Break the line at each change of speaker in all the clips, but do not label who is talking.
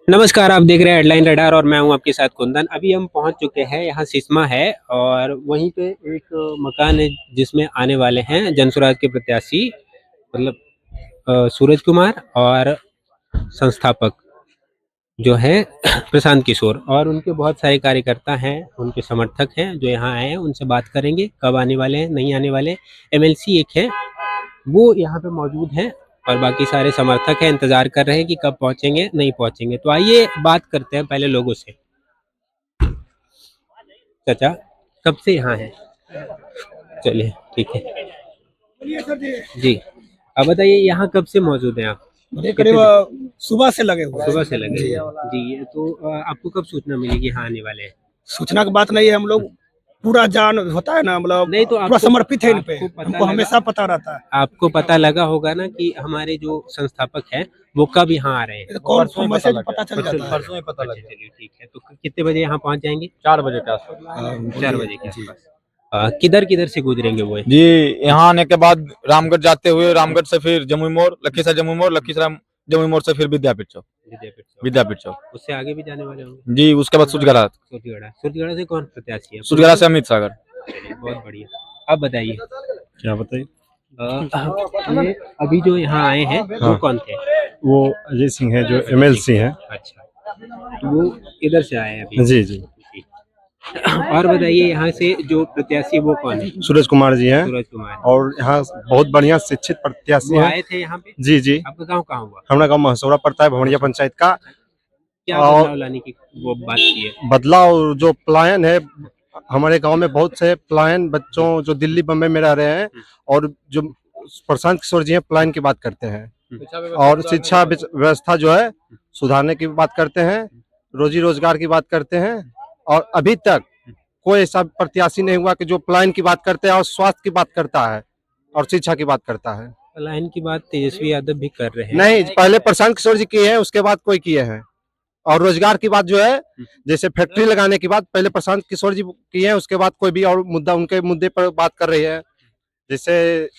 नमस्कार, आप देख रहे हैं हेडलाइन रडार और मैं हूं आपके साथ कुंदन। अभी हम पहुंच चुके हैं, यहाँ सिसमा है और वहीं पे एक मकान है जिसमें आने वाले हैं जनसुराज के प्रत्याशी मतलब सूरज कुमार और संस्थापक जो है प्रशांत किशोर और उनके बहुत सारे कार्यकर्ता हैं, उनके समर्थक हैं जो यहाँ आए हैं। उनसे बात करेंगे कब आने वाले हैं, नहीं आने वाले। एमएलसी एक है वो यहाँ पे मौजूद हैं और बाकी सारे समर्थक हैं, इंतजार कर रहे हैं कि कब पहुंचेंगे नहीं पहुंचेंगे। तो आइए बात करते हैं पहले लोगों से। चाचा कब से यहाँ हैं? चलिए ठीक है जी। अब बताइए यहाँ कब से मौजूद हैं आप?
ये करीब सुबह से लगे हुए हैं।
सुबह से लगे हुए हैं जी। तो आपको कब सूचना मिली कि यहाँ आने वाले हैं?
सूचना की बात नहीं है, हम लोग पूरा जान होता है ना, मतलब
नहीं तो
पूरा
आपको
समर्पित है इन पे,
आपको पता
हमको
लगा
हमेशा पता रहता है।
आपको पता लगा होगा ना कि हमारे जो संस्थापक हैं वो कब यहाँ आ रहे हैं?
ये तो कौन मैसेज पता चल जाता है।
परसों में पता लगा। चलिए ठीक है। तो कितने बजे यहाँ पहुँच जाएंगे?
4 बजे के आसपास।
4 बजे के आसपास। किधर किधर से गुजरेंगे वो?
जी, यहाँ आने के बाद रामगढ़ जाते हुए रामगढ़ से फिर जमुई मोड़, लखीसराय जमुई मोड़, लखीसराय जमुई मोड़ से फिर विद्यापीठ चौक। विद्यापीठ चौक
उससे आगे भी जाने वाले होंगे
जी। उसके बाद सूर्यगढ़ा।
सूर्यगढ़ा से कौन प्रत्याशी है?
सूर्यगढ़ा से अमित सागर।
चलिए बहुत बढ़िया। अब बताइए
क्या बताइए?
ये अभी जो यहाँ आए हैं वो कौन थे?
वो अजय सिंह है जो एमएलसी हैं।
अच्छा, तो वो इधर से आए हैं अभी?
जी जी।
और बताइए यहाँ से जो प्रत्याशी वो कौन है?
सूरज कुमार जी हैं।
सूरज कुमार।
और यहाँ बहुत बढ़िया शिक्षित प्रत्याशी
वो
हैं।
आए थे यहाँ पे?
जी जी।
आपका गाँव कहाँ हुआ?
हमारा गाँव महसौरा पड़ता है, भवनिया पंचायत का।
क्या बदलाव लाने की वो बात की है?
बदलाव जो पलायन है, हमारे गांव में बहुत से पलायन बच्चों जो दिल्ली बम्बई में रह रहे हैं, और जो प्रशांत किशोर जी हैं पलायन की बात करते हैं और शिक्षा व्यवस्था जो है सुधारने की बात करते हैं, रोजी रोजगार की बात करते हैं। और अभी तक कोई ऐसा प्रत्याशी नहीं हुआ कि जो पलायन की बात करते हैं और स्वास्थ्य की बात करता है और शिक्षा की बात करता है।
पलायन की बात तेजस्वी यादव भी कर रहे हैं।
नहीं, पहले प्रशांत किशोर जी किए हैं, उसके बाद कोई किए हैं। और रोजगार की बात जो है, जैसे फैक्ट्री लगाने की बात पहले प्रशांत किशोर जी किए हैं, उसके बाद कोई भी और मुद्दा उनके मुद्दे पर बात कर रही है। जैसे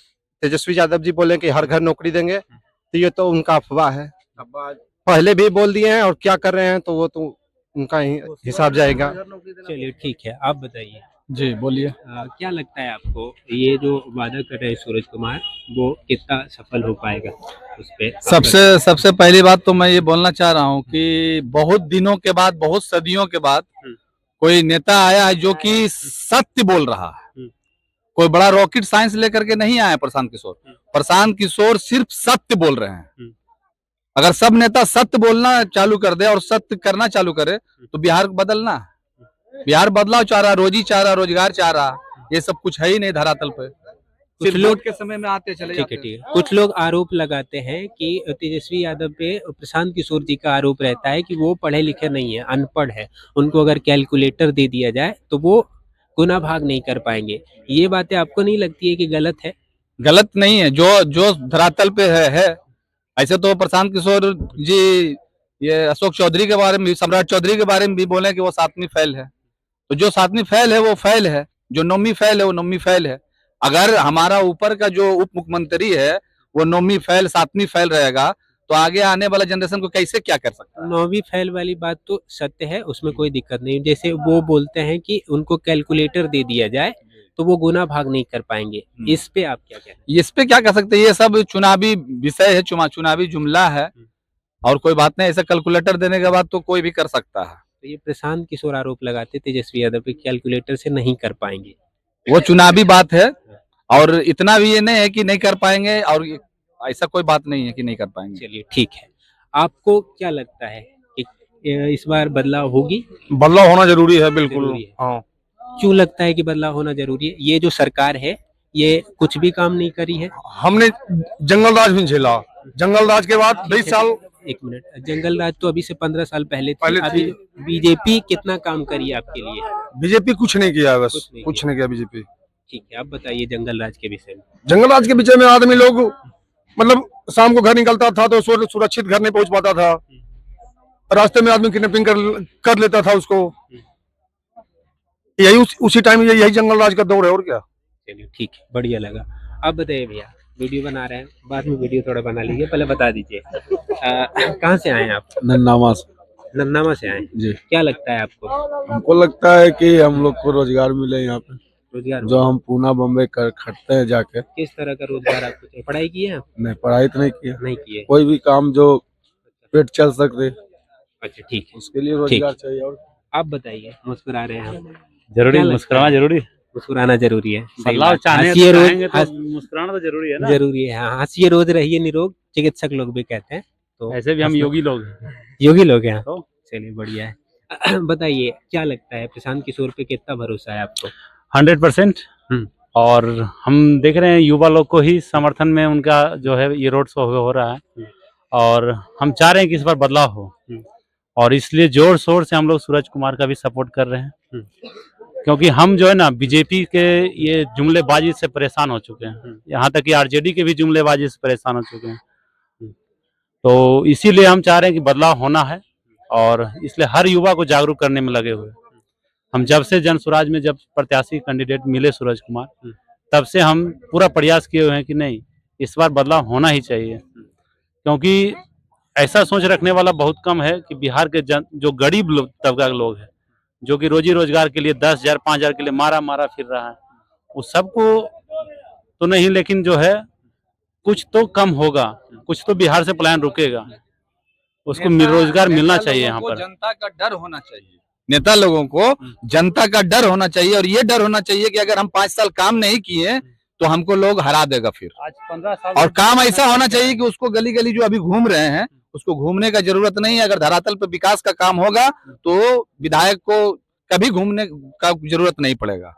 तेजस्वी यादव जी बोले कि हर घर नौकरी देंगे, तो ये तो उनका अफवाह है। पहले भी बोल दिए हैं और क्या कर रहे हैं तो वो तो उनका ही हिसाब जाएगा।
चलिए ठीक है। आप बताइए
जी बोलिए।
क्या लगता है आपको ये जो वादा कर रहे हैं सूरज कुमार वो कितना सफल हो पाएगा उस पे?
सबसे पहली बात तो मैं ये बोलना चाह रहा हूँ कि बहुत दिनों के बाद, बहुत सदियों के बाद कोई नेता आया है जो कि सत्य बोल रहा है। कोई बड़ा रॉकेट साइंस लेकर के नहीं आया प्रशांत किशोर। प्रशांत किशोर सिर्फ सत्य बोल रहे हैं। अगर सब नेता सत्य बोलना चालू कर दे और सत्य करना चालू करे तो बिहार बदलना है। बिहार बदलाव चाह रहा, रोजी चाह रहा, रोजगार चाह रहा, ये सब कुछ है ही नहीं धरातल पे।
कुछ लोग
के समय में आते चले
ठीक है। कुछ लोग आरोप लगाते हैं कि तेजस्वी यादव पे प्रशांत किशोर जी का आरोप रहता है कि वो पढ़े लिखे नहीं है, अनपढ़ है। उनको अगर कैलकुलेटर दे दिया जाए तो वो गुना भाग नहीं कर पाएंगे। ये बातें आपको नहीं लगती है कि गलत है?
गलत नहीं है, जो जो धरातल पे है। ऐसे तो प्रशांत किशोर जी ये अशोक चौधरी के बारे में भी, सम्राट चौधरी के बारे में भी बोले कि वो 7वीं फेल है। तो जो 7वीं फेल है वो फेल है, जो 9वीं फेल है वो 9वीं फेल है। अगर हमारा ऊपर का जो उप मुख्यमंत्री है वो 9वीं फेल 7वीं फेल रहेगा तो आगे आने वाला जनरेशन को कैसे क्या कर सकता है?
9वीं फेल वाली बात तो सत्य है, उसमें कोई दिक्कत नहीं। जैसे वो बोलते हैं कि उनको कैलकुलेटर दे दिया जाए तो वो गुना भाग नहीं कर पाएंगे। इस पे आप क्या कहते हैं?
इस पे क्या कर सकते हैं? ये सब चुनावी विषय है, चुनावी जुमला है और कोई बात नहीं। ऐसा कैलकुलेटर देने के बाद तो कोई भी कर सकता है।
तो ये प्रशांत किशोर आरोप लगाते तेजस्वी यादव पे कैलकुलेटर से नहीं कर पाएंगे,
वो चुनावी बात है। और इतना भी ये नहीं है कि नहीं कर पाएंगे, और ऐसा कोई बात नहीं है कि नहीं कर पाएंगे।
चलिए ठीक है। आपको क्या लगता है कि इस बार बदलाव होगी?
बदलाव होना जरूरी है, बिल्कुल।
जरूरी है।
हाँ।
क्यों लगता है कि बदलाव होना जरूरी है? ये जो सरकार है ये कुछ भी काम नहीं करी है।
हमने जंगल राज भी झेला, जंगल राज के बाद 20 साल।
एक मिनट, जंगल राज तो अभी से 15 साल पहले थी। अभी बीजेपी कितना काम करी है आपके लिए?
बीजेपी कुछ नहीं किया, बस कुछ नहीं किया बीजेपी।
ठीक है, आप बताइए जंगल राज के विषय में।
जंगल राज के विषय में आदमी लोग मतलब शाम को घर निकलता था तो सुरक्षित घर नहीं पहुंच पाता था, रास्ते में आदमी किडनैपिंग कर लेता था उसको। यही उसी टाइम यही जंगल राज का दौर है, और क्या।
चलिए ठीक है, बढ़िया लगा। आप बताइए भैया, वीडियो बना रहे हैं, बाद में वीडियो थोड़ा बना लीजिए, पहले बता दीजिए कहाँ से आए हैं आप?
नन्नावा से।
नन्नामा से आए।
जी।
क्या लगता है आपको?
हमको लगता है कि हम लोग को रोजगार मिले यहाँ पे,
रोजगार
जो हम पूना बम्बई कर खटते हैं जाके।
किस तरह का रोजगार आपको चाहिए? पढ़ाई की है आप?
नहीं, पढ़ाई तो नहीं किया,
नहीं की है।
कोई भी काम जो पेट चल सकते
अच्छा ठीक है।
उसके लिए रोजगार चाहिए। और
आप बताइए, मुस्कुरा रहे हैं आप।
जरूरी
क्या लगता
मुस्कुराना
है?
जरूरी,
मुस्कुराना जरूरी है। सही
बदलाव
बात।
चाहने
हंसिए रोज,
चाहेंगे तो मुस्कुराना तो जरूरी है ना।
जरूरी है। हाँ, हंसिए रोज रहिए निरोग, चिकित्सक लोग भी कहते हैं। तो
ऐसे भी हम
हंसना-
योगी लोग हैं।
योगी लोग हैं।
तो
चलिए बढ़िया है। बताइए क्या लगता है, प्रशांत किशोर पे कितना भरोसा है आपको?
100%।
हम्म।
और हम देख रहे हैं युवा लोग को ही समर्थन में उनका जो है ये रोड शो हो रहा है, और हम चाह रहे हैं कि इस बार बदलाव हो, और इसलिए जोर शोर से हम लोग सूरज कुमार का भी सपोर्ट कर रहे हैं, क्योंकि हम जो है ना बीजेपी के ये जुमलेबाजी से परेशान हो चुके हैं, यहाँ तक कि आरजेडी के भी जुमलेबाजी से परेशान हो चुके हैं। तो इसीलिए हम चाह रहे हैं कि बदलाव होना है, और इसलिए हर युवा को जागरूक करने में लगे हुए हैं। हम जब से जन स्वराज में जब प्रत्याशी कैंडिडेट मिले सूरज कुमार, तब से हम पूरा प्रयास किए हुए हैं कि नहीं, इस बार बदलाव होना ही चाहिए, क्योंकि ऐसा सोच रखने वाला बहुत कम है कि बिहार के जो गरीब तबका के लोग हैं, जो कि रोजी रोजगार के लिए 10,000 5,000 के लिए मारा फिर रहा है, उस सबको तो नहीं, लेकिन जो है कुछ तो कम होगा, कुछ तो बिहार से पलायन रुकेगा, उसको रोजगार मिलना चाहिए। यहाँ पर
जनता का डर होना चाहिए, नेता लोगों को जनता का डर होना चाहिए, और ये डर होना चाहिए कि अगर हम 5 साल काम नहीं किए तो हमको लोग हरा देगा फिर।
आज 15 साल
और काम ऐसा होना चाहिए कि उसको गली गली जो अभी घूम रहे हैं उसको घूमने का जरूरत नहीं है। अगर धरातल पे विकास का काम होगा तो विधायक को कभी घूमने का जरूरत नहीं पड़ेगा।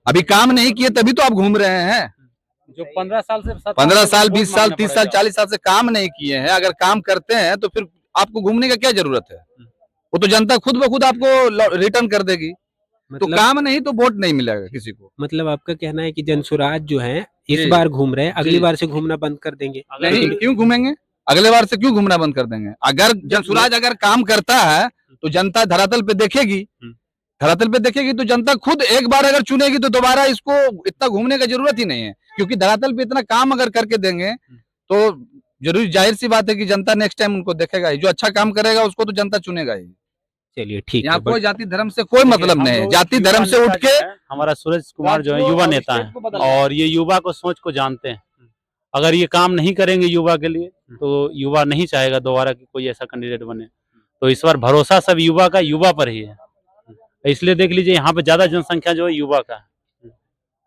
अभी काम नहीं किए तभी तो आप घूम रहे हैं।
जो 15 साल से
15 साल 20 साल 30 साल 40 साल से काम नहीं किए हैं, अगर काम करते हैं तो फिर आपको घूमने का क्या जरूरत है? वो तो जनता खुद ब खुद आपको रिटर्न कर देगी। तो काम नहीं तो वोट नहीं मिलेगा किसी को।
मतलब आपका कहना है कि जनसुराज जो है इस
जी।
बार घूम रहे हैं, अगली
जी।
बार से घूमना बंद कर देंगे?
नहीं, क्यों घूमेंगे? अगले बार से क्यों घूमना बंद कर देंगे? अगर जनसुराज अगर काम करता है तो जनता धरातल पे देखेगी, धरातल पे देखेगी तो जनता खुद एक बार अगर चुनेगी तो दोबारा इसको इतना घूमने का जरूरत ही नहीं है, क्योंकि धरातल पे इतना काम अगर करके देंगे तो जरूर जाहिर सी बात है कि जनता नेक्स्ट टाइम उनको देखेगा ही। जो अच्छा काम करेगा उसको तो जनता चुनेगा ही।
चलिए ठीक है।
यहाँ कोई जाति धर्म से कोई मतलब नहीं है। जाति धर्म से उठ के
हमारा सूरज कुमार जो है युवा नेता है, और ये युवा को सोच को जानते हैं। अगर ये काम नहीं करेंगे युवा के लिए तो युवा नहीं चाहेगा दोबारा कि कोई ऐसा कैंडिडेट बने। तो इस बार भरोसा सब युवा का युवा पर ही है, इसलिए देख लीजिए यहाँ पे ज्यादा जनसंख्या जो है युवा का है,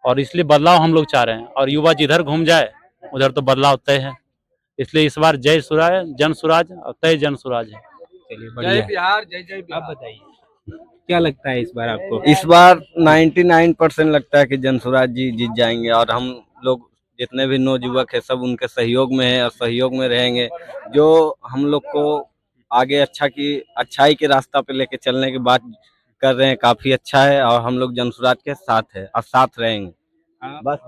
और इसलिए बदलाव हम लोग चाह रहे हैं, और युवा जिधर घूम जाए उधर तो बदलाव तय है। इसलिए इस बार जय सुराज जन सुराज और तय जन सुराज है।
चलिए
जय
बढ़िया।
बिहार, जय जय बिहार।
आप बताइए क्या लगता है इस बार आपको?
इस बार 99% लगता है कि जनसुराज जी जीत जाएंगे, और हम लोग जितने भी नौजुवक है सब उनके सहयोग में है और सहयोग में रहेंगे। जो हम लोग को आगे अच्छाई के रास्ता पे लेके चलने की बात कर रहे हैं, काफी अच्छा है, और हम लोग जनसुराज के साथ है और साथ रहेंगे। बस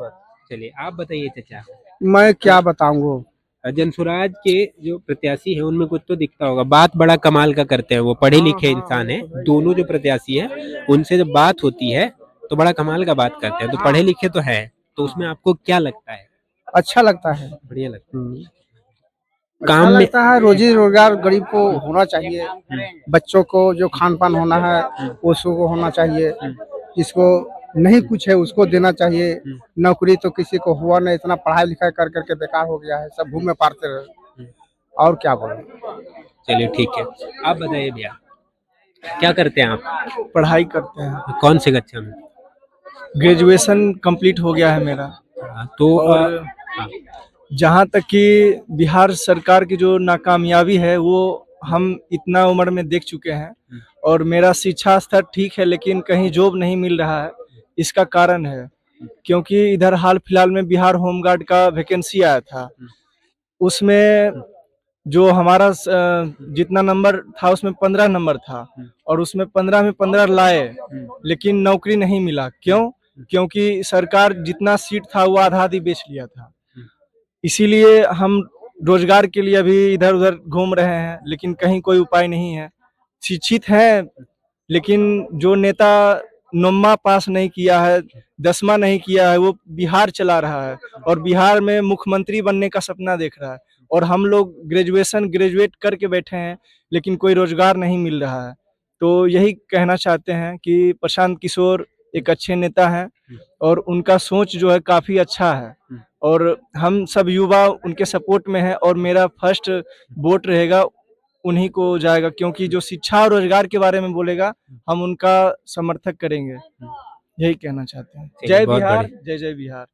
चलिए आप बताइए चाचा।
मैं क्या बताऊंगा।
जनसुराज के जो प्रत्याशी हैं उनमें कुछ तो दिखता होगा, बात बड़ा कमाल का करते हैं, वो पढ़े लिखे इंसान हैं। दोनों जो प्रत्याशी हैं उनसे जब बात होती है तो बड़ा कमाल का बात करते हैं, तो पढ़े लिखे तो है, तो उसमें आपको क्या लगता है?
अच्छा लगता है।
बढ़िया लगता है।
काम में लगता है रोजी रोजगार गरीब को होना चाहिए, बच्चों को जो खान पान होना है उसको होना चाहिए, जिसको नहीं कुछ है उसको देना चाहिए। नौकरी तो किसी को हुआ नहीं, इतना पढ़ाई लिखाई कर करके बेकार हो गया है, सब घूमे पारते रहे, और क्या बोले।
चलिए ठीक है। आप बताइए भैया क्या करते हैं आप?
पढ़ाई करते हैं,
कौन से कक्षा में?
ग्रेजुएशन कंप्लीट हो गया है मेरा।
तो
और जहाँ तक कि बिहार सरकार की जो नाकामयाबी है वो हम इतना उम्र में देख चुके हैं, और मेरा शिक्षा स्तर ठीक है लेकिन कहीं जॉब नहीं मिल रहा है। इसका कारण है क्योंकि इधर हाल फिलहाल में बिहार होमगार्ड का वैकेंसी आया था, उसमें जो हमारा जितना नंबर था उसमें 15 नंबर था, और उसमें 15 में 15 लाए, लेकिन नौकरी नहीं मिला। क्यों? क्योंकि सरकार जितना सीट था वो आधा आधी बेच लिया था। इसीलिए हम रोजगार के लिए अभी इधर उधर घूम रहे हैं, लेकिन कहीं कोई उपाय नहीं है। शिक्षित हैं लेकिन जो नेता 9वां पास नहीं किया है, 10वां नहीं किया है, वो बिहार चला रहा है और बिहार में मुख्यमंत्री बनने का सपना देख रहा है, और हम लोग ग्रेजुएट करके बैठे हैं, लेकिन कोई रोजगार नहीं मिल रहा है। तो यही कहना चाहते हैं कि प्रशांत किशोर एक अच्छे नेता हैं और उनका सोच जो है काफी अच्छा है, और हम सब युवा उनके सपोर्ट में हैं, और मेरा फर्स्ट वोट रहेगा उन्हीं को जाएगा, क्योंकि जो शिक्षा और रोजगार के बारे में बोलेगा हम उनका समर्थक करेंगे। यही कहना चाहते हैं।
चलिए,
जय
बहुत
बिहार,
बढ़िया।
जय जय बिहार।